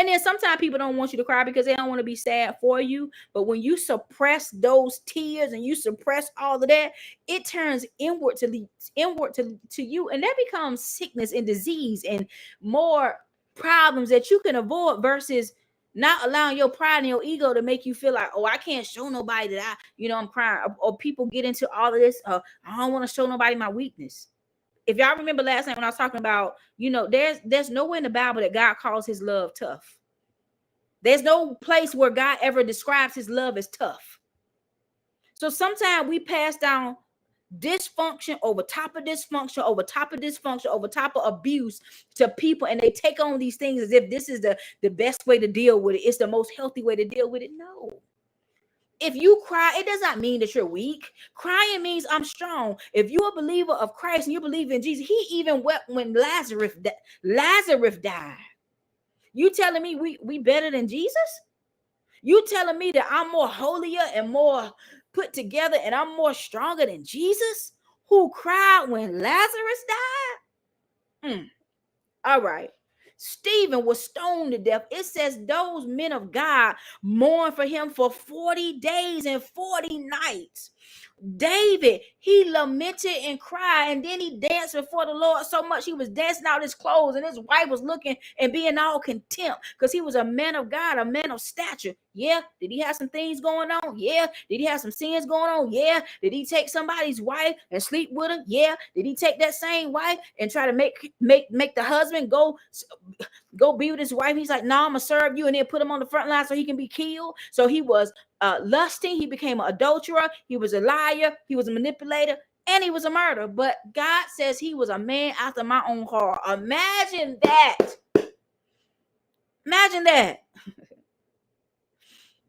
And then sometimes people don't want you to cry because they don't want to be sad for you. But when you suppress those tears and you suppress all of that, it turns inward to you, and that becomes sickness and disease and more problems that you can avoid versus not allowing your pride and your ego to make you feel like, oh, I can't show nobody that I'm crying. Or people get into all of this. I don't want to show nobody my weakness. If y'all remember last night when I was talking about, there's nowhere in the Bible that God calls his love tough. There's no place where God ever describes his love as tough. So sometimes we pass down dysfunction over top of dysfunction over top of dysfunction over top of abuse to people, and they take on these things as if this is the best way to deal with it. It's the most healthy way to deal with it. No. If you cry, it does not mean that you're weak. Crying means I'm strong. If you're a believer of Christ and you believe in Jesus, he even wept when Lazarus died. You telling me we better than Jesus? You telling me that I'm more holier and more put together and I'm more stronger than Jesus, who cried when Lazarus died? All right. Stephen was stoned to death. It says those men of God mourned for him for 40 days and 40 nights. David, he lamented and cried, and then he danced before the Lord so much he was dancing out his clothes, and his wife was looking and being all contempt because he was a man of God, a man of stature. Yeah. Did he have some things going on? Yeah. Did he have some sins going on? Yeah. Did he take somebody's wife and sleep with her? Yeah. Did he take that same wife and try to make the husband go be with his wife? He's like, no, I'm gonna serve you, and then put him on the front line so he can be killed. So he was lusting. He became an adulterer. He was a liar. He was a manipulator, and he was a murderer. But God says he was a man after my own heart. Imagine that. Imagine that.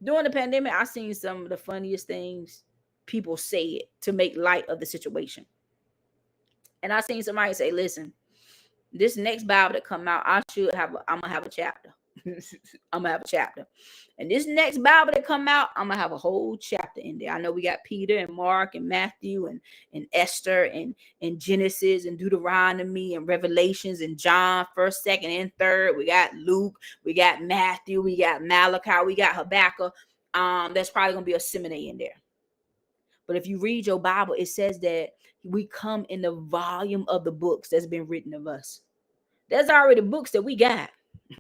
During the pandemic, I seen some of the funniest things people said to make light of the situation. And I seen somebody say, listen, this next Bible that come out, I'm gonna have a chapter. I'm gonna have a chapter. And this next Bible that come out, I'm gonna have a whole chapter in there. I know we got Peter and Mark and Matthew and Esther and Genesis and Deuteronomy and Revelations and John, 1st, 2nd, and 3rd. We got Luke, we got Matthew, we got Malachi, we got Habakkuk. There's probably gonna be a seminary in there. But if you read your Bible, it says that we come in the volume of the books that's been written of us. There's already books that we got.